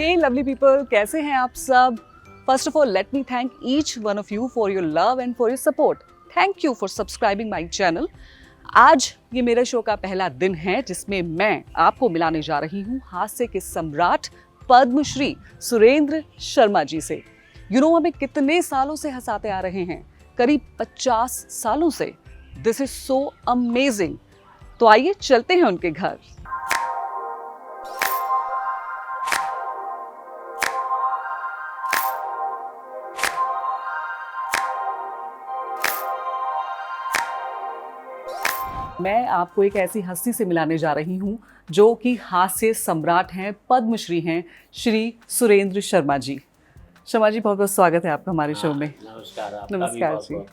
Hey lovely people, कैसे हैं आप सब? First of all, let me thank each one of you for your love and for your support. Thank you for subscribing my channel. आज ये मेरे show का पहला दिन है जिसमें मैं आपको मिलाने जा रही हूँ हास्य के सम्राट पद्मश्री सुरेंद्र शर्मा जी से। हमें कितने सालों से हंसाते आ रहे हैं, करीब 50 सालों से। This is so amazing. तो आइए चलते हैं उनके घर। मैं आपको एक ऐसी हस्ती से मिलाने जा रही हूँ जो कि हास्य सम्राट हैं, पद्मश्री हैं, श्री सुरेंद्र शर्मा जी। शर्मा जी, बहुत बहुत स्वागत है आपका हमारे शो में। नमस्कार, आपका नमस्कार भी बहुत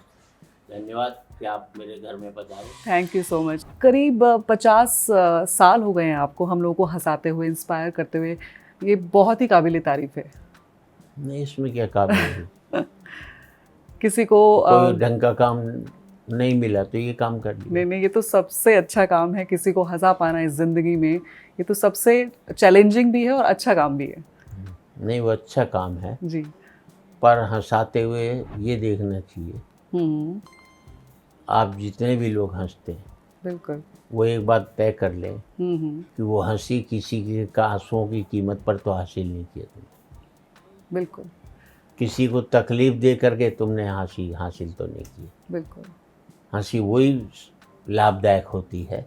धन्यवाद कि आप मेरे घर में पधारे। Thank you so much. करीब 50 साल हो गए हैं आपको हम लोगों को हंसाते हुए, इंस्पायर करते हुए। ये बहुत ही काबिल तारीफ है। नहीं, इसमें क्या काबिल है? किसी को कोई ढंग का काम नहीं मिला तो ये काम कर लिया। नहीं, ये तो सबसे अच्छा काम है, किसी को हंसा पाना इस जिंदगी में। ये तो सबसे चैलेंजिंग भी है और अच्छा काम भी है। नहीं, वो अच्छा काम है जी। पर हंसाते हुए ये देखना चाहिए, आप जितने भी लोग हंसते हैं बिल्कुल, वो एक बात तय कर लें कि वो हंसी किसी के आंसुओं की कीमत पर तो हासिल नहीं किया तुमने। बिल्कुल, किसी को तकलीफ दे करके तुमने हंसी हासिल तो नहीं की। बिल्कुल। हंसी वही लाभदायक होती है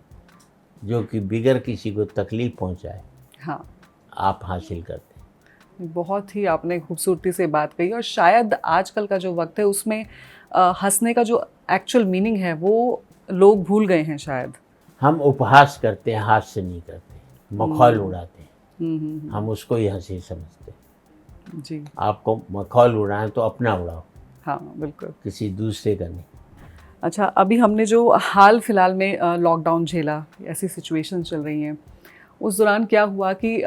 जो कि बिगर किसी को तकलीफ पहुंचाए हाँ, आप हासिल करते हैं। बहुत ही आपने खूबसूरती से बात कही। और शायद आजकल का जो वक्त है उसमें हंसने का जो एक्चुअल मीनिंग है वो लोग भूल गए हैं शायद। हम उपहास करते हैं, हास्य नहीं करते, मखौल उड़ाते हैं। हम उसको ही हंसी समझते हैं। जी आपको मखौल उड़ाएं तो अपना उड़ाओ, हाँ, बिल्कुल। किसी दूसरे का नहीं। अच्छा, अभी हमने जो हाल फिलहाल में लॉकडाउन झेला, ऐसी सिचुएशन चल रही हैं, उस दौरान क्या हुआ कि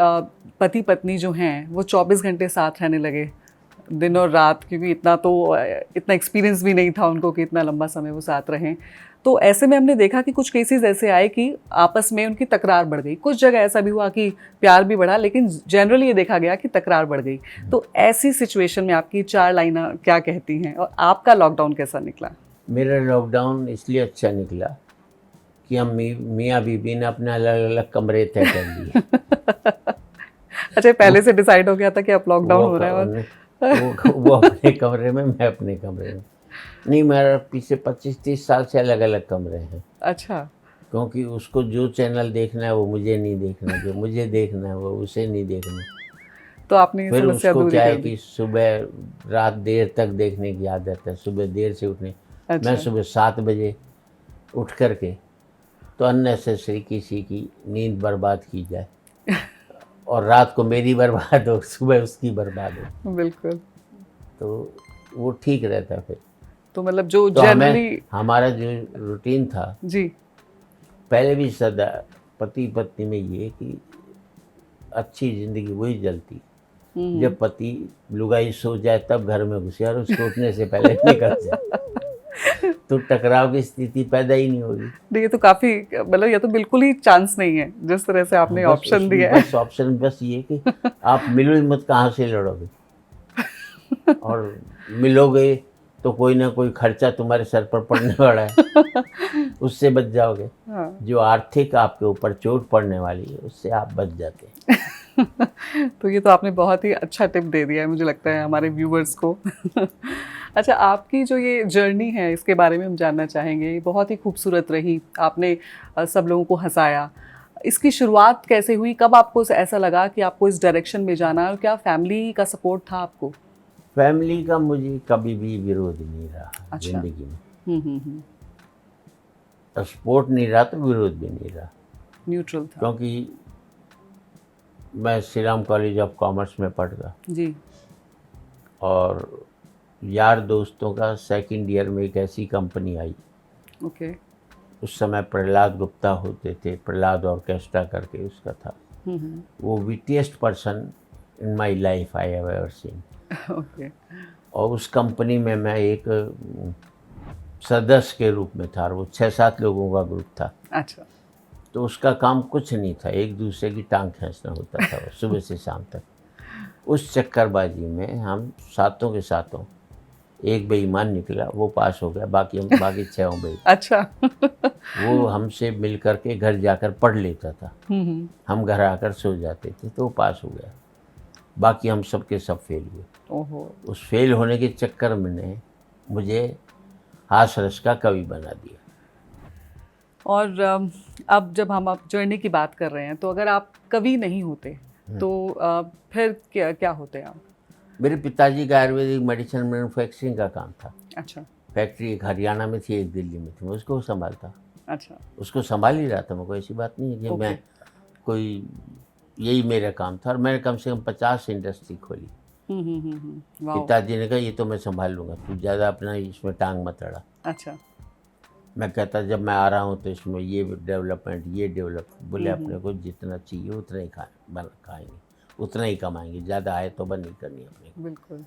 पति पत्नी जो हैं वो 24 घंटे साथ रहने लगे, दिन और रात, क्योंकि इतना एक्सपीरियंस भी नहीं था उनको कि इतना लंबा समय वो साथ रहें। तो ऐसे में हमने देखा कि कुछ केसेस ऐसे आए कि आपस में उनकी तकरार बढ़ गई। कुछ जगह ऐसा भी हुआ कि प्यार भी बढ़ा, लेकिन जनरली ये देखा गया कि तकरार बढ़ गई। तो ऐसी सिचुएशन में आपकी 4 लाइनें क्या कहती हैं और आपका लॉकडाउन कैसा निकला? मेरा लॉकडाउन इसलिए अच्छा निकला कि हम मियाँ बीबी ने अपने अलग अलग कमरे तय कर लिए। अच्छा, पहले से डिसाइड हो गया था कि अब लॉकडाउन हो रहा है और वो अपने कमरे में, मैं अपने कमरे में। नहीं, मेरा पीछे 25-30 साल से अलग अलग कमरे हैं। अच्छा, क्योंकि उसको जो चैनल देखना है वो मुझे नहीं देखना, जो मुझे देखना है वो उसे नहीं देखना। तो आपने ये फिर समस्या उसको दूर क्या है कर कि दी। सुबह रात देर तक देखने की आदत है, सुबह देर से उठने। अच्छा। मैं सुबह 7 बजे उठ करके तो अननेसेसरी किसी की नींद बर्बाद की जाए और रात को मेरी बर्बाद हो, सुबह उसकी बर्बाद हो, बिल्कुल। तो वो ठीक रहता फिर। तो मतलब जो तो जनरली हमारा जो रूटीन था जी पहले भी सदा पति पत्नी में ये कि अच्छी ज़िंदगी वही जलती जब पति लुगाई सो जाए तब घर में घुसे और उसको उठने से पहले निकल जाए, तो टकराव की स्थिति पैदा ही नहीं होगी। ये तो काफी, मतलब ये तो बिल्कुल ही चांस नहीं है जिस तरह से आपने ऑप्शन दिया है। बस ऑप्शन बस ये कि आप मिलो ही मत, कहाँ से लड़ोगे, और मिलोगे तो कोई ना कोई खर्चा तुम्हारे सर पर पड़ने वाला है, उससे बच जाओगे। हाँ। जो आर्थिक आपके ऊपर चोट पड़ने वाली है उससे आप बच जाते हैं। तो ये तो आपने बहुत ही अच्छा टिप दे दिया है, मुझे लगता है हमारे व्यूवर्स को। अच्छा, आपकी जो ये जर्नी है इसके बारे में हम जानना चाहेंगे। ये बहुत ही खूबसूरत रही, आपने सब लोगों को हंसाया। इसकी शुरुआत कैसे हुई, कब आपको ऐसा लगा कि आपको इस डायरेक्शन में जाना, और क्या फैमिली का सपोर्ट था आपको? फैमिली का मुझे कभी भी विरोध नहीं रहा। अच्छा। जिंदगी में सपोर्ट नहीं रहा तो विरोध भी नहीं रहा, न्यूट्रल था। क्योंकि मैं Shri Ram college of commerce में पढ़ रहा जी। और यार दोस्तों का सेकंड ईयर में एक ऐसी कंपनी आई। ओके। उस समय प्रहलाद गुप्ता होते थे, प्रहलाद ऑर्केस्ट्रा करके उसका था। वो wittiest person in my life I have ever seen. Okay. और उस कंपनी में मैं एक सदस्य के रूप में था और वो 6-7 लोगों का ग्रुप था। अच्छा। तो उसका काम कुछ नहीं था, एक दूसरे की टांग खींचना होता था सुबह से शाम तक। उस चक्करबाजी में हम सातों के सातों, एक बेईमान निकला, वो पास हो गया, बाकी 6 बेईमान। अच्छा। वो हमसे मिल कर के घर जाकर पढ़ लेता था, हम घर आकर सो जाते थे, तो वो पास हो गया। बाकी हम सब के सब फेल हुए। ओहो। उस फेल होने के चक्कर में ने मुझे हास रस का कवि बना दिया। और अब जब हम आप जर्नी की बात कर रहे हैं, तो अगर आप कवि नहीं होते तो फिर क्या क्या होते आप? मेरे पिताजी का आयुर्वेदिक मेडिसिन मैन्युफैक्चरिंग का काम था। अच्छा। फैक्ट्री एक हरियाणा में थी, एक दिल्ली में थी, मैं उसको संभालता। अच्छा। उसको संभाल ही रहा था मैं, कोई ऐसी बात नहीं है कि मैं कोई, यही मेरा काम था। और मैंने कम से कम 50 इंडस्ट्री खोली। वाओ। पिताजी ने कहा ये तो मैं संभाल लूँगा, तू ज़्यादा अपना इसमें टांग मत अड़ा। अच्छा। मैं कहता जब मैं आ रहा हूँ तो इसमें ये डेवलपमेंट, ये डेवलपमेंट, बोले अपने को जितना चाहिए उतना ही खाएंगे, उतना ही कमाएंगे, ज़्यादा आए तो बंद नहीं करनी अपने को। बिल्कुल।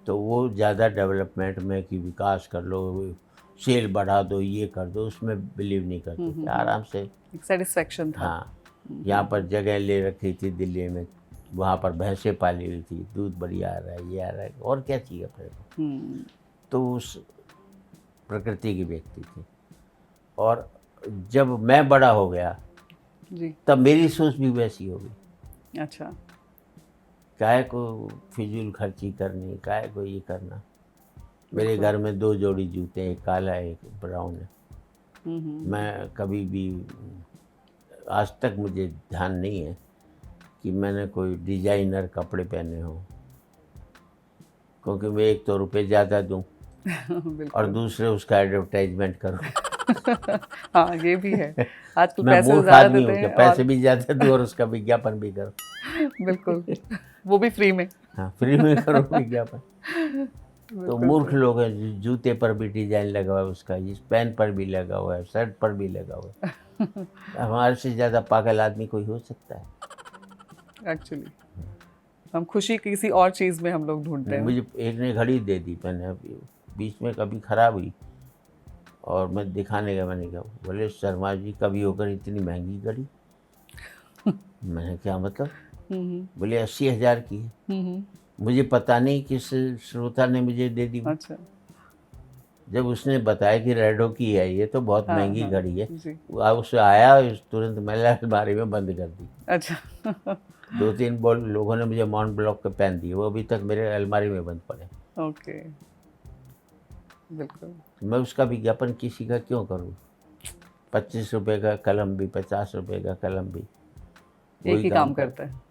तो वो ज़्यादा डेवलपमेंट में कि विकास कर लो, सेल बढ़ा दो, ये कर दो, उसमें बिलीव नहीं करते थे। आराम से एक सेटिस्फेक्शन था। हाँ, यहाँ पर जगह ले रखी थी दिल्ली में, वहाँ पर भैंसें पाली हुई थी, दूध बढ़िया आ रहा है, ये आ रहा है, और क्या चाहिए अपने को। तो उस प्रकृति की व्यक्ति थी। और जब मैं बड़ा हो गया जी। तब मेरी सोच भी वैसी हो गई। अच्छा। काहे को फिजूल खर्ची करनी, काहे को ये करना। मेरे घर में 2 जोड़ी जूते, एक काला एक ब्राउन है। मैं कभी भी, आज तक मुझे ध्यान नहीं है कि मैंने कोई डिजाइनर कपड़े पहने हों, क्योंकि मैं एक तो रुपए ज़्यादा दूँ और दूसरे उसका एडवर्टाइजमेंट करूँ। हाँ, ये भी है। आजकल मैं पैसे मूर्ख ज़्यादा आदमी देते हूँ कि हैं पैसे और भी ज़्यादा दूँ और उसका विज्ञापन भी करूँ। बिल्कुल, वो भी फ्री में। हाँ, फ्री में करूँ विज्ञापन। तो मूर्ख लोग हैं, जूते पर भी डिजाइन लगा हुआ है उसका, इस पेन पर भी लगा हुआ है, शर्ट पर भी लगा हुआ है। हमारे से ज़्यादा पागल आदमी कोई हो सकता है? एक्चुअली हम खुशी किसी और चीज़ में हम लोग ढूंढते हैं। मुझे एक ने घड़ी दे दी, मैंने बीच में कभी ख़राब हुई और मैं दिखाने गया, मैंने कहा, बोले शर्मा जी कभी होकर इतनी महंगी घड़ी। मैंने क्या मतलब? बोले 80,000 की है। मुझे पता नहीं किस श्रोता ने मुझे दे दी। अच्छा। जब उसने बताया कि रेडो की है ये, तो बहुत हाँ, महंगी हाँ, घड़ी है, जी। उससे आया तुरंत मैंने अलमारी में बंद कर दी। अच्छा। 2-3 लोगों ने मुझे मॉन्ट ब्लॉक के पहन दिए, वो अभी तक मेरे अलमारी में बंद पड़े। ओके। बिल्कुल। मैं उसका विज्ञापन किसी का क्यों करूँ? 25 रुपये का कलम भी, 50 रुपये का कलम भी एक ही काम करता है।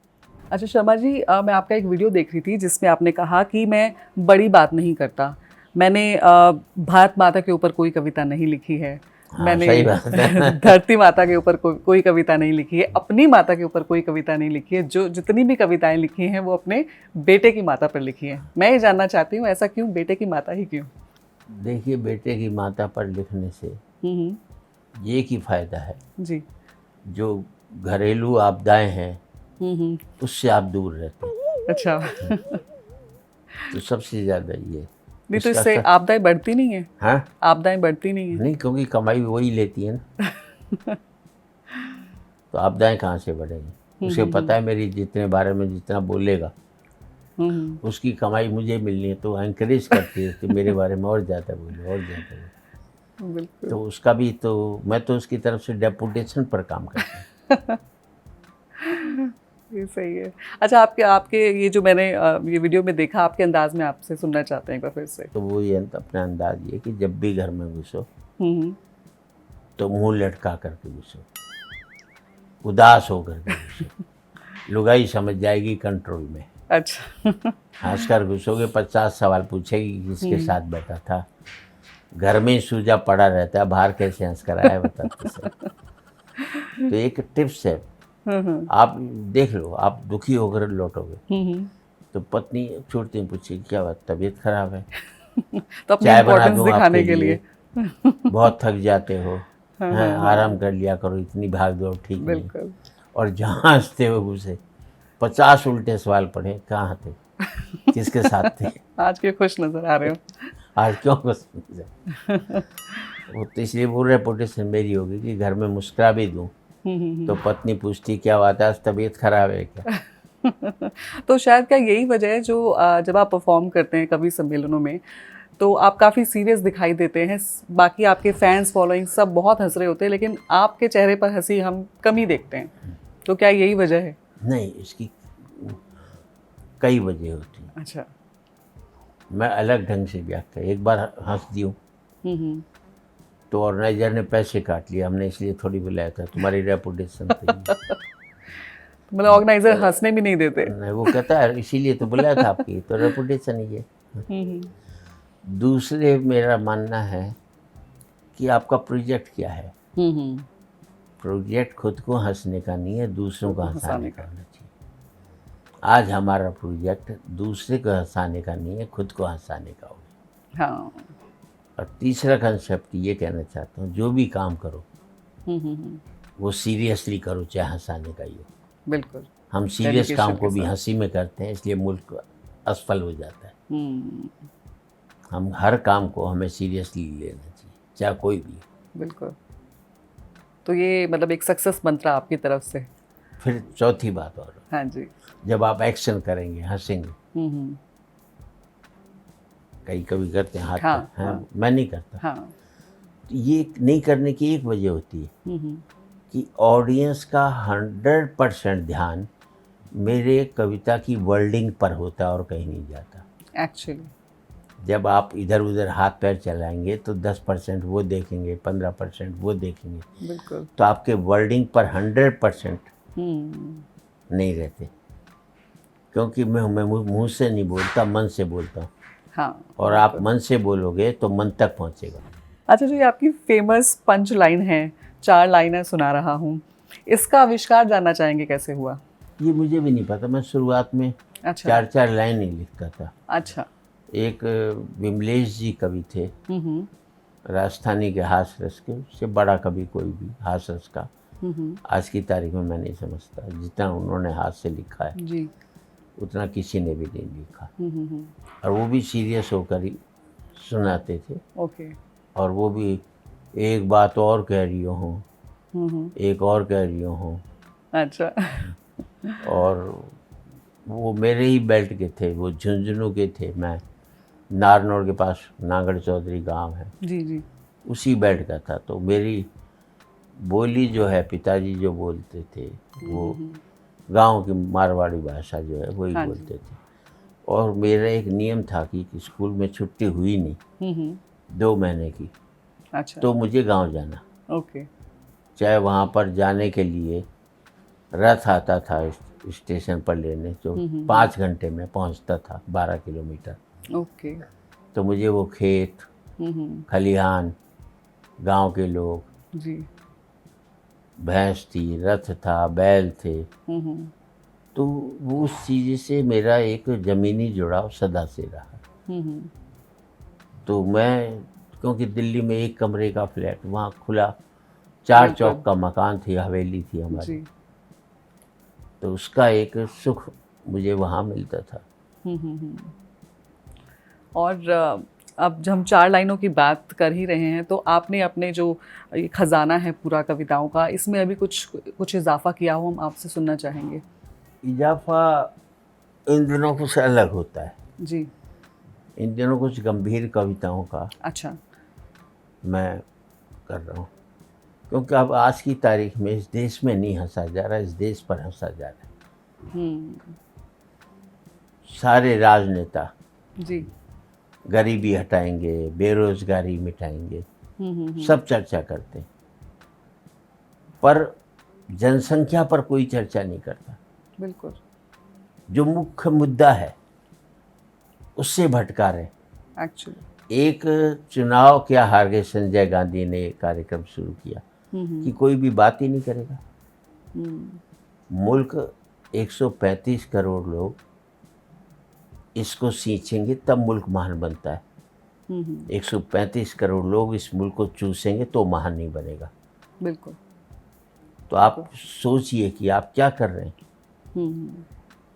अच्छा शर्मा जी, मैं आपका एक वीडियो देख रही थी जिसमें आपने कहा कि मैं बड़ी बात नहीं करता, मैंने भारत माता के ऊपर कोई कविता नहीं लिखी है, हाँ, मैंने सही बात है। धरती माता के ऊपर कोई कविता नहीं लिखी है, अपनी माता के ऊपर कोई कविता नहीं लिखी है, जो जितनी भी कविताएं लिखी हैं वो अपने बेटे की माता पर लिखी हैं। मैं ये जानना चाहती हूँ, ऐसा क्यों, बेटे की माता ही क्यों? देखिए, बेटे की माता पर लिखने से ये की फ़ायदा है जी। जो घरेलू आपदाएं हैं उससे आप दूर रहते हैं। अच्छा। तो सबसे ज़्यादा ये नहीं तो इससे आपदाएं बढ़ती नहीं है? हाँ, आपदाएं बढ़ती नहीं है? नहीं, क्योंकि कमाई वही लेती है ना। तो आपदाएं कहाँ से बढ़ेंगी? उसे पता है मेरी जितने बारे में जितना बोलेगा उसकी कमाई मुझे मिलनी है, तो एंकरेज करती है कि मेरे बारे में और ज़्यादा बोले, और ज़्यादा बोले। बिल्कुल। तो उसका भी, तो मैं तो उसकी तरफ से डेपुटेशन पर काम करता हूँ। ये सही है। अच्छा, आपके ये जो मैंने ये वीडियो में देखा, आपके अंदाज में आपसे सुनना चाहते हैं एक बार फिर से। तो वो ये अपना अंदाज ये कि जब भी घर में घुसो तो मुंह लटका करके घुसो, उदास होकर के घुसो, लुगाई समझ जाएगी कंट्रोल में। अच्छा। हंसकर घुसोगे, 50 सवाल पूछेगी किसके साथ बैठा था, घर में ही सूजा पड़ा रहता है, बाहर कैसे हंसकर आया बताते सर। तो एक टिप्स है, आप देख लो, आप दुखी होकर लौटोगे तो पत्नी छूटती पूछेगी क्या बात, तबीयत खराब है? तो अपनी चाय बना इम्पोर्टेंस दूं दिखाने आपके के लिए, बहुत थक जाते हो, हैं, आराम कर लिया करो, इतनी भाग दौड़ ठीक नहीं। बिल्कुल। और जहाँ हंसते हो घुसे, 50 उल्टे सवाल पढ़े, कहाँ थे, किसके साथ थे, आज के खुश नजर आ रहे हो। आज क्यों खुश नहीं? वो तो इसलिए वो रेपुटेशन मेरी होगी कि घर में मुस्कुरा भी दूँ तो पत्नी पूछती क्या बात है, आज तबीयत खराब है क्या? तो शायद क्या यही वजह है जो जब आप परफॉर्म करते हैं कवि सम्मेलनों में तो आप काफ़ी सीरियस दिखाई देते हैं, बाकी आपके फैंस फॉलोइंग सब बहुत हंस रहे होते हैं लेकिन आपके चेहरे पर हंसी हम कम ही देखते हैं, तो क्या यही वजह है? नहीं, इसकी कई वजह होती हैं। अच्छा। मैं अलग ढंग से व्याख्या, एक बार हंस दी हूँ हम्म। तो ऑर्गेनाइजर ने पैसे काट लिए, हमने इसलिए थोड़ी बुलाया था, तुम्हारी रेपुटेशन पे ही। मतलब ऑर्गेनाइजर हंसने भी नहीं देते। नहीं, वो कहता है इसीलिए तो बुलाया था आपकी, तो रेपुटेशन ही है। हम्म। दूसरे मेरा मानना है कि आपका प्रोजेक्ट क्या है। हम्म। प्रोजेक्ट खुद को हंसने का नहीं है, दूसरों को हंसाने का का। होना चाहिए। आज हमारा प्रोजेक्ट दूसरे को हंसाने का नहीं है, खुद को हंसाने का होगा। हाँ। और तीसरा कंसेप्ट ये कहना चाहता हूँ, जो भी काम करो वो सीरियसली करो, चाहे हंसाने का ही हो। बिल्कुल। हम सीरियस Dedication काम को के भी साथ। हंसी में करते हैं, इसलिए मुल्क असफल हो जाता है। हम्म। हम हर काम को हमें सीरियसली लेना चाहिए, चाहे कोई भी हो। बिल्कुल। तो ये मतलब एक सक्सेस मंत्र आपकी तरफ से। फिर चौथी बात और, हाँ जी। जब आप एक्शन करेंगे, हंसेंगे, हम्म। कई कभी करते हैं हाथ हाँ, पर, हैं, हाँ। मैं नहीं करता। हाँ। तो ये नहीं करने की एक वजह होती है हम्म। कि ऑडियंस का 100% ध्यान मेरे कविता की वर्डिंग पर होता है और कहीं नहीं जाता। एक्चुअली। जब आप इधर उधर हाथ पैर चलाएंगे तो 10% वो देखेंगे, 15% वो देखेंगे, बिल्कुल। तो आपके वर्डिंग पर 100% हम्म। नहीं रहते। क्योंकि मैं मुंह से नहीं बोलता, मन से बोलता हूँ। हाँ। और आप मन से बोलोगे तो मन तक पहुँचेगा। अच्छा, जो ये आपकी फेमस पंच लाइन है, 4 लाइनें सुना रहा हूँ, इसका आविष्कार जानना चाहेंगे कैसे हुआ? ये मुझे भी नहीं पता, मैं शुरुआत में अच्छा। 4-4 लाइन ही लिखता था। अच्छा। एक विमलेश जी कवि थे, हम्म। राजस्थानी के हास रस के, उससे बड़ा कवि कोई भी हास रस का हम्म। आज की तारीख में मैं नहीं समझता। जितना उन्होंने हाथ से लिखा है जी। उतना किसी ने भी नहीं लिखा। हम्म। और वो भी सीरियस होकर ही सुनाते थे। ओके। और वो भी एक बात और कह रही हूँ, हम्म। एक और कह रही हूँ। अच्छा। और वो मेरे ही बेल्ट के थे, वो झुंझुनू के थे। मैं नारनौल के पास नागड़ चौधरी गांव है, जी जी। उसी बेल्ट का था। तो मेरी बोली जो है, पिताजी जो बोलते थे वो गांव की मारवाड़ी भाषा जो है वही हाँ जी। बोलते थे। और मेरा एक नियम था कि स्कूल में छुट्टी हुई नहीं 2 महीने की, अच्छा। तो मुझे गांव जाना। ओके। चाहे वहाँ पर जाने के लिए रथ आता था स्टेशन पर लेने, तो 5 घंटे में पहुँचता था, 12 किलोमीटर। ओके। तो मुझे वो खेत, खलिहान, गांव के लोग, जी। भैंस थी, रथ था, बैल थे, तो वो उस चीज़ से मेरा एक ज़मीनी जुड़ाव सदा से रहा। तो मैं, क्योंकि दिल्ली में एक कमरे का फ्लैट, वहाँ खुला 4 चौक का मकान थी, हवेली थी हमारी, जी। तो उसका एक सुख मुझे वहाँ मिलता था। और अब जब हम 4 लाइनों की बात कर ही रहे हैं तो आपने अपने जो ये खजाना है पूरा कविताओं का, इसमें अभी कुछ इजाफा किया हो, हम आपसे सुनना चाहेंगे। इजाफा इन दिनों कुछ अलग होता है। जी। इन दिनों कुछ गंभीर कविताओं का अच्छा। मैं कर रहा हूँ, क्योंकि अब आज की तारीख में इस देश में नहीं हंसा जा रहा, इस देश पर हंसा जा रहा है। सारे राजनेता जी। गरीबी हटाएंगे, बेरोजगारी मिटाएंगे, सब चर्चा करते हैं, पर जनसंख्या पर कोई चर्चा नहीं करता। बिल्कुल। जो मुख्य मुद्दा है उससे भटका रहे। एक्चुअली। एक चुनाव क्या हार गए संजय गांधी ने कार्यक्रम शुरू किया कि कोई भी बात ही नहीं करेगा। मुल्क 135 करोड़ लोग इसको सींचेंगे तब मुल्क महान बनता है। 135 करोड़ लोग इस मुल्क को चूसेंगे तो महान नहीं बनेगा। बिल्कुल। तो आप सोचिए कि आप क्या कर रहे हैं।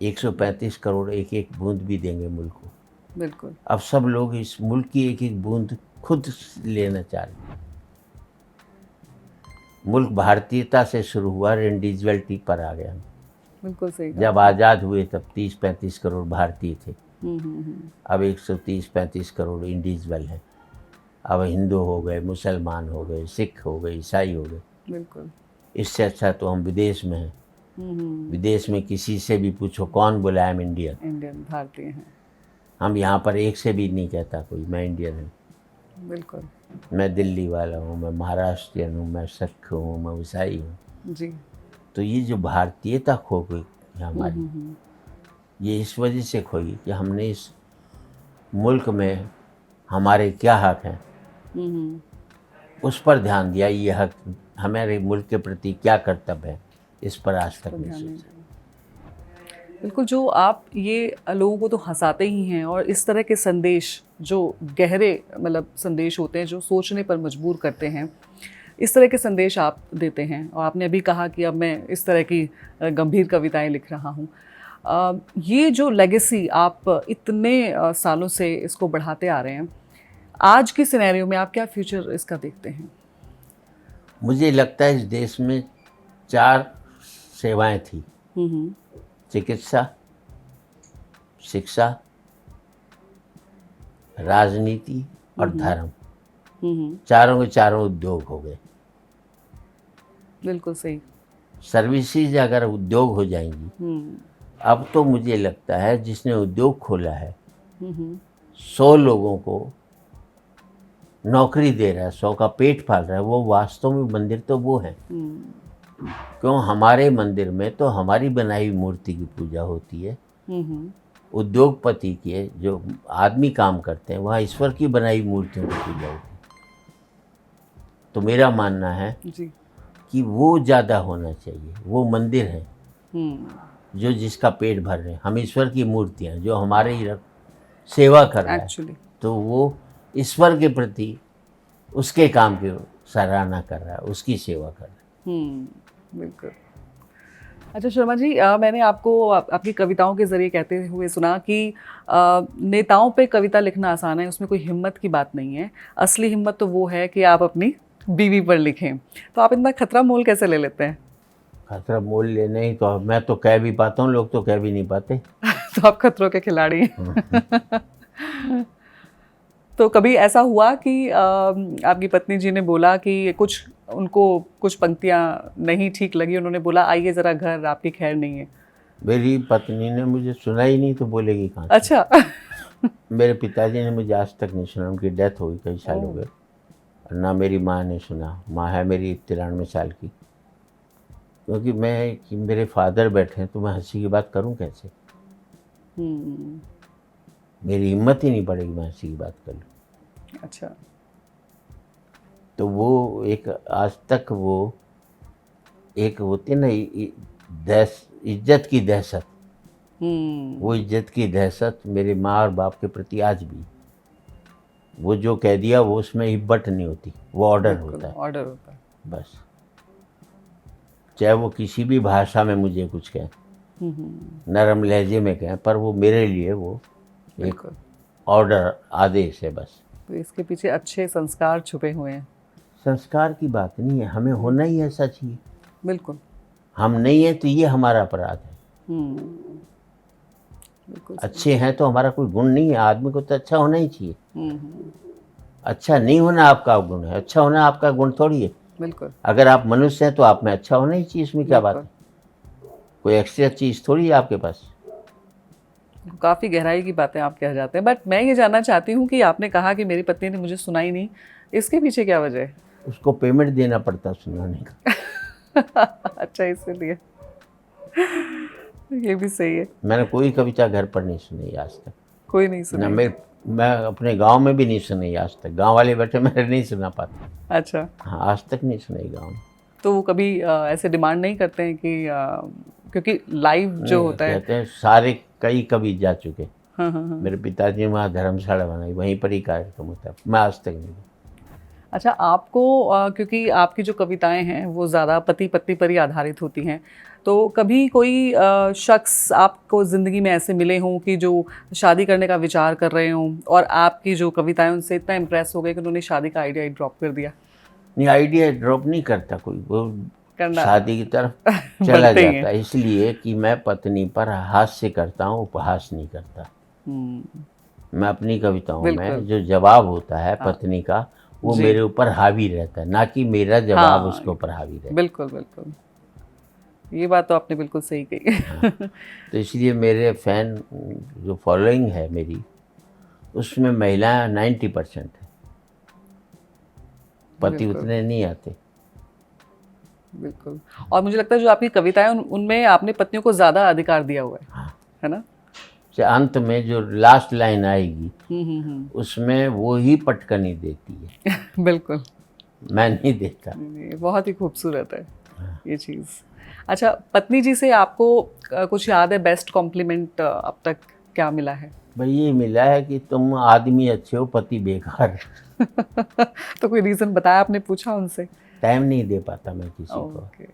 135 करोड़ एक एक बूंद भी देंगे मुल्क को। बिल्कुल। अब सब लोग इस मुल्क की एक एक बूंद खुद लेना चाह रहे हैं। मुल्क भारतीयता से शुरू हुआ, इंडिविजुअलिटी पर आ गया। बिल्कुल सही कहा। जब आज़ाद हुए तब 30-35 करोड़ भारतीय थे, हम्म। अब 130-35 करोड़ इंडिविजुअल हैं। अब हिंदू हो गए, मुसलमान हो गए, सिख हो गए, ईसाई हो गए। बिल्कुल। इससे अच्छा तो हम विदेश में हैं। हम्म। विदेश में किसी से भी पूछो कौन बोला आई एम इंडियन, इंडियन, भारतीय हैं। हम यहाँ पर एक से भी नहीं कहता कोई मैं इंडियन हूँ। बिल्कुल। मैं दिल्ली वाला हूँ, मैं महाराष्ट्रियन हूँ, मैं सिख हूँ, मैं ईसाई हूँ। जी। तो ये जो भारतीयता खो गई हमारी, ये इस वजह से खोई कि हमने इस मुल्क में हमारे क्या हक हैं उस पर ध्यान दिया। ये हक हमारे मुल्क के प्रति क्या कर्तव्य है, इस पर आज तक नहीं सोचा। बिल्कुल, जो आप ये लोगों को तो हंसाते ही हैं, और इस तरह के संदेश जो गहरे मतलब संदेश होते हैं जो सोचने पर मजबूर करते हैं, इस तरह के संदेश आप देते हैं। और आपने अभी कहा कि अब मैं इस तरह की गंभीर कविताएं लिख रहा हूँ। ये जो लेगेसी आप इतने सालों से इसको बढ़ाते आ रहे हैं, आज की सिनेरियो में आप क्या फ्यूचर इसका देखते हैं? मुझे लगता है इस देश में 4 सेवाएं थी, चिकित्सा, शिक्षा, राजनीति और धर्म। चारों के चारों उद्योग हो गए। बिल्कुल सही। सर्विसेज अगर उद्योग हो जाएंगी, अब तो मुझे लगता है जिसने उद्योग खोला है 100 लोगों को नौकरी दे रहा है, 100 का पेट पाल रहा है, वो वास्तव में मंदिर तो वो है। क्यों? हमारे मंदिर में तो हमारी बनाई हुई मूर्ति की पूजा होती है। उद्योगपति के जो आदमी काम करते हैं वहाँ ईश्वर की बनाई मूर्तियों की पूजा होती है। तो मेरा मानना है जी। कि वो ज़्यादा होना चाहिए। वो मंदिर है जो जिसका पेट भर रहे हैं। हम ईश्वर की मूर्तियाँ जो हमारे ही सेवा कर रहा है, तो वो ईश्वर के प्रति उसके काम की सराहना कर रहा है, उसकी सेवा कर रहा है। बिल्कुल। अच्छा शर्मा जी, मैंने आपको आपकी कविताओं के ज़रिए कहते हुए सुना कि नेताओं पे कविता लिखना आसान है, उसमें कोई हिम्मत की बात नहीं है। असली हिम्मत तो वो है कि आप अपनी बीवी पर लिखें। तो आप इतना खतरा मोल कैसे ले लेते हैं? खतरा मोल लेने ही तो मैं तो कह भी पाता हूँ, लोग तो कह भी नहीं पाते। तो आप खतरों के खिलाड़ी हैं। तो कभी ऐसा हुआ कि आपकी पत्नी जी ने बोला कि उनको कुछ पंक्तियाँ नहीं ठीक लगी, उन्होंने बोला आइए ज़रा घर, आपकी खैर नहीं है? मेरी पत्नी ने मुझे सुना ही नहीं तो बोलेगी कहाँ से? अच्छा। मेरे पिताजी ने मुझे आज तक नहीं सुना, उनकी डेथ हो गई कई साल हो गए। और ना मेरी माँ ने सुना। माँ है मेरी 93 साल की। क्योंकि मेरे फादर बैठे हैं तो मैं हंसी की बात करूं कैसे? मेरी हिम्मत ही नहीं पड़ेगी मैं हंसी की बात कर लूँ। अच्छा। तो वो एक आज तक वो एक होती ना इज्जत की दहशत, वो इज्जत की दहशत मेरे माँ और बाप के प्रति आज भी। वो जो कह दिया वो उसमें हिब्बत नहीं होती, वो ऑर्डर होता है। ऑर्डर होता है बस। चाहे वो किसी भी भाषा में मुझे कुछ कहें, नरम लहजे में कहें, पर वो मेरे लिए वो एक ऑर्डर, आदेश है बस। तो इसके पीछे अच्छे संस्कार छुपे हुए हैं। संस्कार की बात नहीं है, हमें होना ही ऐसा चाहिए। बिल्कुल। हम नहीं है तो ये हमारा अपराध है। बिल्कुल। अच्छे हैं तो हमारा कोई गुण नहीं है। आदमी को तो अच्छा होना ही चाहिए। अच्छा नहीं होना आपका गुण है, अच्छा होना आपका गुण थोड़ी है। बिल्कुल। अगर आप मनुष्य हैं तो आप में अच्छा होना ही चाहिए, इसमें क्या बात है? कोई एक्स्ट्रा चीज़ थोड़ी है आपके पास। काफ़ी गहराई की बातें आप कह जाते हैं, बट मैं ये जानना चाहती हूँ कि आपने कहा कि मेरी पत्नी ने मुझे सुनाई नहीं, इसके पीछे क्या वजह है? उसको पेमेंट देना पड़ता सुनाने का। अच्छा, इसलिए। ये भी सही है। मैंने कोई कविता घर पर नहीं सुनी आज तक। कोई नहीं सुना? मैं अपने गांव में भी नहीं सुनी आज तक। गांव वाले बैठे मैंने नहीं सुना पाते। अच्छा। हाँ, आज तक नहीं सुनाई गांव में। तो वो कभी ऐसे डिमांड नहीं करते हैं कि क्योंकि लाइव जो होता है, कहते हैं सारे कई कवि जा चुके। हाँ। मेरे पिताजी ने वहाँ धर्मशाला बनाई, वहीं पर ही कार्यक्रम होता है। मैं आज तक नहीं। अच्छा, आपको क्योंकि आपकी जो कविताएं हैं वो ज़्यादा पति पत्नी पर ही आधारित होती हैं, तो कभी कोई शख्स आपको ज़िंदगी में ऐसे मिले हों कि जो शादी करने का विचार कर रहे हों और आपकी जो कविताएं उनसे इतना इम्प्रेस हो गए कि उन्होंने शादी का आइडिया ही ड्रॉप कर दिया? नहीं, आइडिया ड्रॉप नहीं करता कोई। वो करना शादी की तरफ चला बढ़ते ही जाता है, इसलिए कि मैं पत्नी पर हास्य करता हूँ, उपहास नहीं करता। हम्म, मैं अपनी कविताओं बिल्कुल। में जो जवाब होता है हाँ पत्नी का, वो जी। मेरे ऊपर हावी रहता है, ना कि मेरा जवाब हाँ उसके ऊपर हावी रहता बिल्कुल बिल्कुल, ये बात तो आपने बिल्कुल सही कही। है। हाँ, तो इसलिए मेरे फैन जो फॉलोइंग है मेरी, उसमें महिलाएं 90% है, पति बिल्कुल उतने नहीं आते। बिल्कुल। और मुझे लगता है जो आपकी कविताएं उनमें आपने पत्नियों को ज़्यादा अधिकार दिया हुआ है ना? से अंत में जो लास्ट लाइन आएगी, हम्म। उसमें वो ही पटकनी देती है, बिल्कुल। मैं नहीं देता। नहीं, बहुत ही खूबसूरत है ये चीज़। अच्छा, पत्नी जी से आपको कुछ याद है बेस्ट कॉम्प्लीमेंट अब तक क्या मिला है? भाई ये मिला है कि तुम आदमी अच्छे हो, पति बेकार। तो कोई रीज़न बताया आपने, पूछा उनसे? टाइम नहीं दे पाता मैं किसी को। ओके।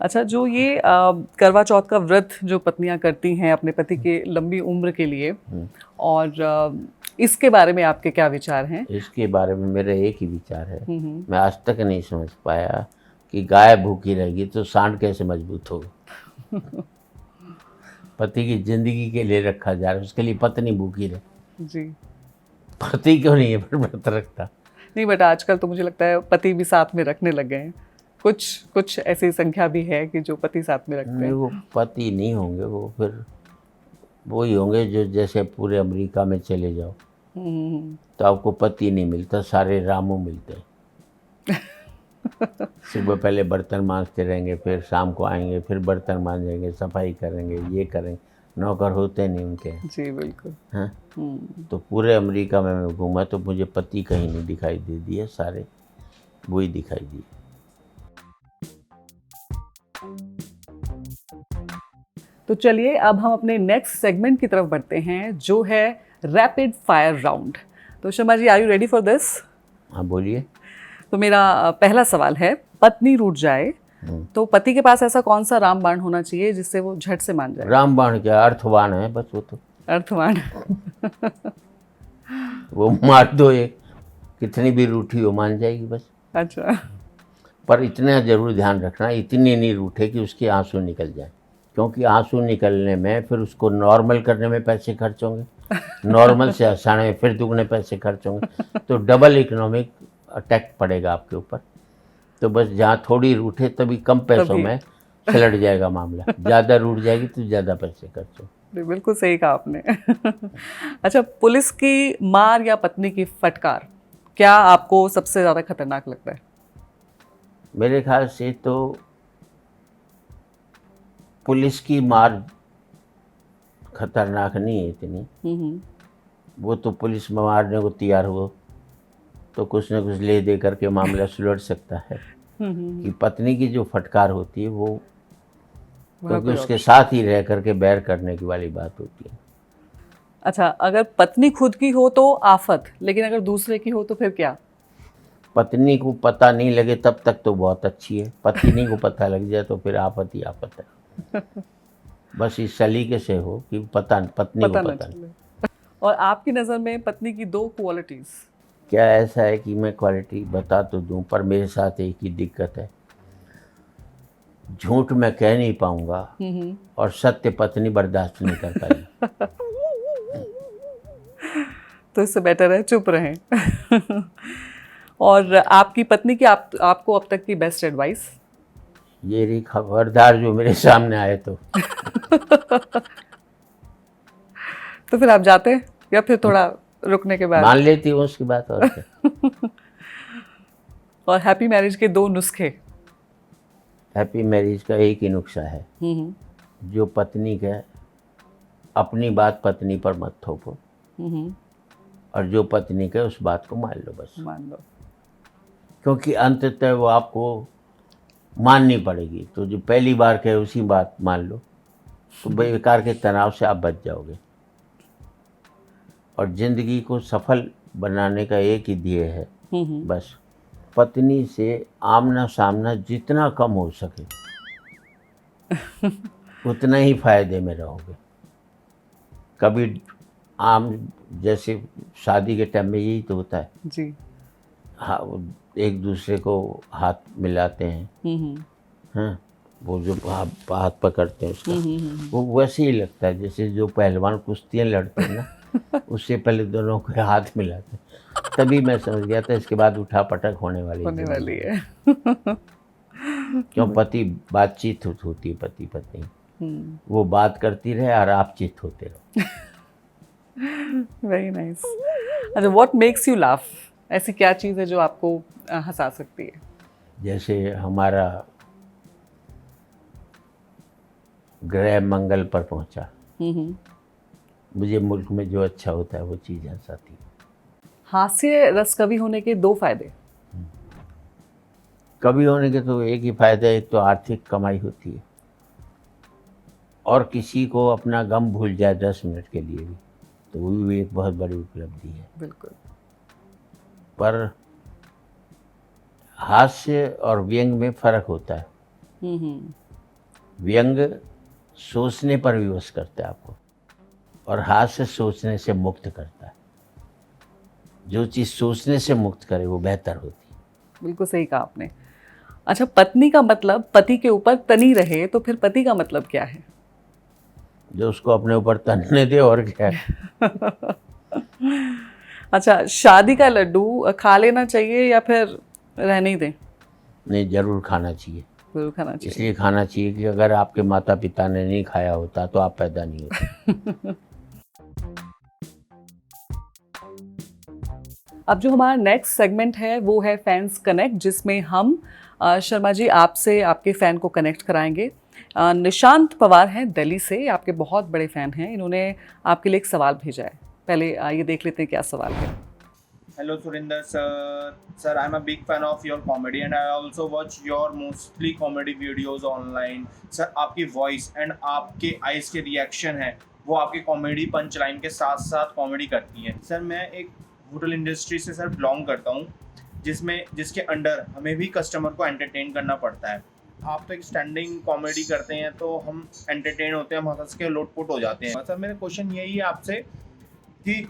अच्छा, जो ये करवा चौथ का व्रत जो पत्नियां करती हैं अपने पति के लंबी उम्र के लिए, और इसके बारे में आपके क्या विचार हैं? इसके बारे में मेरा एक ही विचार है, हम्म। मैं आज तक नहीं समझ पाया कि गाय भूखी रहेगी तो सांड कैसे मजबूत होगा। पति की जिंदगी के लिए रखा जा रहा है, उसके लिए पत्नी भूखी रहे। जी। पति क्यों नहीं है पर व्रत रखता? नहीं, बट आजकल तो मुझे लगता है पति भी साथ में रखने लग गए हैं। कुछ कुछ ऐसी संख्या भी है कि जो पति साथ में रखते नहीं, हैं। वो पति नहीं होंगे, वो फिर वही होंगे जो जैसे पूरे अमेरिका में चले जाओ तो आपको पति नहीं मिलता, सारे रामू मिलते हैं। सुबह पहले बर्तन मांजते रहेंगे, फिर शाम को आएंगे, फिर बर्तन मांजेंगे, सफाई करेंगे, ये करेंगे, नौकर होते नहीं उनके। जी बिल्कुल। हाँ, तो पूरे अमेरिका में मैं घूमा तो मुझे पति कहीं नहीं दिखाई दे दिए, सारे वही दिखाई दिए। तो चलिए अब हम अपने नेक्स्ट सेगमेंट की तरफ बढ़ते हैं, जो है रैपिड फायर राउंड। तो Sharma ji, are you ready for this? हाँ बोलिए। तो मेरा पहला सवाल है, पत्नी रूठ जाए तो पति के पास ऐसा कौन सा रामबाण होना चाहिए जिससे वो झट से मान जाए? रामबाण क्या, अर्थवान है बस वो तो। अर्थवान। वो मार दो एक, कितनी भी रूठी हो मान जाएगी बस। अच्छा। पर इतना ज़रूर ध्यान रखना, इतनी नहीं रूठे कि उसके आंसू निकल जाए, क्योंकि आंसू निकलने में फिर उसको नॉर्मल करने में पैसे खर्च होंगे, नॉर्मल से हंसाने में फिर दुगने पैसे खर्च होंगे, तो डबल इकोनॉमिक अटैक पड़ेगा आपके ऊपर। तो बस जहाँ थोड़ी रूठे तभी कम पैसों में सलट जाएगा मामला, ज़्यादा रूठ जाएगी तो ज़्यादा पैसे खर्च होंगे। बिल्कुल सही कहा आपने। अच्छा, पुलिस की मार या पत्नी की फटकार, क्या आपको सबसे ज़्यादा खतरनाक लगता है? मेरे ख्याल से तो पुलिस की मार खतरनाक नहीं है इतनी, वो तो पुलिस मारने को तैयार हो तो कुछ न कुछ ले दे करके मामला सुलझ सकता है। कि पत्नी की जो फटकार होती है वो, क्योंकि उसके साथ ही रह करके बैर करने की वाली बात होती है। अच्छा, अगर पत्नी खुद की हो तो आफत, लेकिन अगर दूसरे की हो तो फिर क्या? पत्नी को पता नहीं लगे तब तक तो बहुत अच्छी है, पत्नी को पता लग जाए तो फिर आफत ही आफत है। बस इस सलीके से हो कि पत्नी को पता नहीं। और आपकी नज़र में पत्नी की 2 क्वालिटीज़? क्या ऐसा है कि मैं क्वालिटी बता तो दूं, पर मेरे साथ एक ही दिक्कत है, झूठ मैं कह नहीं पाऊंगा और सत्य पत्नी बर्दाश्त नहीं कर पाएगी। तो इससे बेटर है चुप रहें। और आपकी पत्नी की आपको अब तक की बेस्ट एडवाइस? ये रही खबरदार जो मेरे सामने आए तो। तो फिर आप जाते हैं या फिर थोड़ा रुकने के बाद? मान लेती हूँ उसकी बात, और क्या। और हैप्पी मैरिज के 2 नुस्खे? हैप्पी मैरिज का एक ही नुस्खा है, जो पत्नी का अपनी बात पत्नी पर मत थोपो, और जो पत्नी का उस बात को मान लो, बस मान लो। क्योंकि अंततः वो आपको माननी पड़ेगी। तो जो पहली बार कहे उसी बात मान लो, तो बेकार के तनाव से आप बच जाओगे। और ज़िंदगी को सफल बनाने का एक ही ध्येय है, बस पत्नी से आमना सामना जितना कम हो सके उतना ही फायदे में रहोगे। कभी आम जैसे शादी के टाइम में यही तो होता है जी। हाँ, एक दूसरे को हाथ मिलाते हैं, हाँ, वो जो हाथ पकड़ते हैं उसका, वो वैसे ही लगता है जैसे जो पहलवान कुश्तियाँ लड़ते हैं ना, उससे पहले दोनों के हाथ मिलाते हैं। तभी मैं समझ गया था इसके बाद उठा पटक होने वाली वाली है। क्यों, पति बातचीत होती है पति पत्नी, वो बात करती रहे और आप चित होते रहो। Very nice. अच्छा, व्हाट मेक्स यू लाफ? ऐसी क्या चीज़ है जो आपको हंसा सकती है? जैसे हमारा ग्रह मंगल पर पहुंचा, मुझे मुल्क में जो अच्छा होता है वो चीज़ हंसाती है। हास्य रस कवि होने के 2 फायदे। कवि होने के तो एक ही फायदा है, एक तो आर्थिक कमाई होती है, और किसी को अपना गम भूल जाए 10 मिनट के लिए भी, तो वो भी एक बहुत बड़ी उपलब्धि है। बिल्कुल। पर हास्य और व्यंग में फ़र्क होता है। व्यंग सोचने पर विवश करता है आपको, और हास्य सोचने से मुक्त करता है। जो चीज़ सोचने से मुक्त करे वो बेहतर होती है। बिल्कुल सही कहा आपने। अच्छा, पत्नी का मतलब पति के ऊपर तनी रहे, तो फिर पति का मतलब क्या है? जो उसको अपने ऊपर तनने दे, और क्या है। अच्छा, शादी का लड्डू खा लेना चाहिए या फिर रहने ही दें? नहीं, ज़रूर खाना चाहिए। ज़रूर खाना चाहिए। इसलिए खाना चाहिए कि अगर आपके माता पिता ने नहीं खाया होता तो आप पैदा नहीं होते। अब जो हमारा नेक्स्ट सेगमेंट है वो है फैंस कनेक्ट, जिसमें हम शर्मा जी आपसे आपके फ़ैन को कनेक्ट कराएंगे। निशांत पवार हैं दिल्ली से, आपके बहुत बड़े फ़ैन हैं। इन्होंने आपके लिए एक सवाल भेजा है। पहले ये देख लेते हैं क्या सवाल है। Hello Surinder sir. Sir, I'm a big fan of your comedy and I also watch your mostly comedy videos online. Sir, आपकी voice and आपके eyes के reaction है वो आपके comedy punch line के साथ साथ comedy करती हैं. सर, मैं एक होटल इंडस्ट्री से सर बिलोंग करता हूँ, जिसके अंडर हमें भी कस्टमर को एंटरटेन करना पड़ता है। आप तो एक स्टैंडिंग कॉमेडी करते हैं तो हम एंटरटेन होते हैं, हम हंस के लोटपोट हो जाते हैं। सर, मेरा क्वेश्चन यही है आपसे कि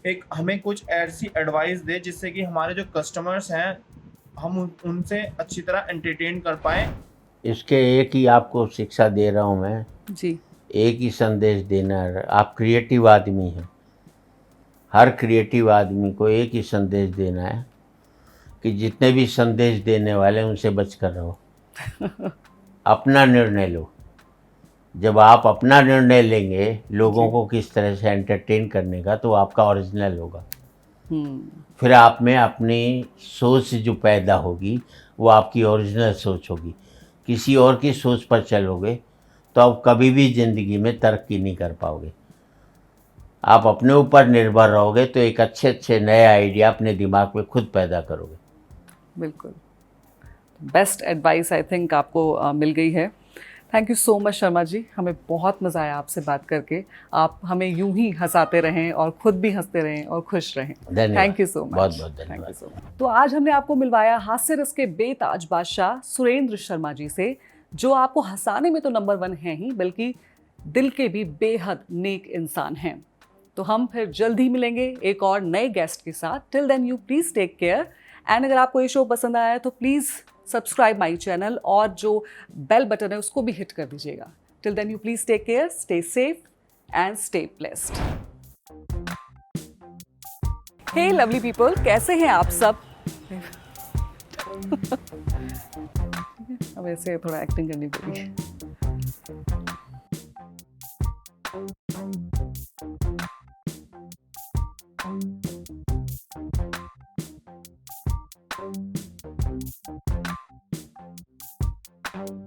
एक हमें कुछ ऐसी एडवाइस दे जिससे कि हमारे जो कस्टमर्स हैं हम उनसे अच्छी तरह एंटरटेन कर पाएँ। इसके एक ही आपको शिक्षा दे रहा हूँ मैं जी। एक ही संदेश देना है। आप क्रिएटिव आदमी हैं, हर क्रिएटिव आदमी को एक ही संदेश देना है कि जितने भी संदेश देने वाले हैं उनसे बच कर रहो। अपना निर्णय लो। जब आप अपना निर्णय लेंगे लोगों को किस तरह से एंटरटेन करने का, तो आपका ओरिजिनल होगा। फिर आप में अपनी सोच जो पैदा होगी वो आपकी ओरिजिनल सोच होगी। किसी और की सोच पर चलोगे तो आप कभी भी ज़िंदगी में तरक्की नहीं कर पाओगे। आप अपने ऊपर निर्भर रहोगे तो एक अच्छे अच्छे नए आइडिया अपने दिमाग में खुद पैदा करोगे। बिल्कुल, बेस्ट एडवाइस आई थिंक आपको मिल गई है। Thank you so much Sharma ji, हमें बहुत मज़ा आया आपसे बात करके। आप हमें यूं ही हंसाते रहें और खुद भी हंसते रहें और खुश रहें। Thank you so much. बहुत बहुत धन्यवाद। तो आज हमने आपको मिलवाया हास्य रस के बेताज बादशाह सुरेंद्र शर्मा जी से, जो आपको हंसाने में तो नंबर 1 हैं ही, बल्कि दिल के भी बेहद नेक इंसान हैं। तो हम फिर जल्द ही मिलेंगे एक और नए गेस्ट के साथ। Till then you please take care, and अगर आपको ये शो पसंद आया है तो प्लीज़ सब्सक्राइब माई चैनल, और जो बेल बटन है उसको भी हिट कर दीजिएगा। Till then you please take care, stay safe and stay blessed. Hey lovely people, कैसे हैं आप सब? अब ऐसे थोड़ा एक्टिंग करनी पड़ेगी। Thank you.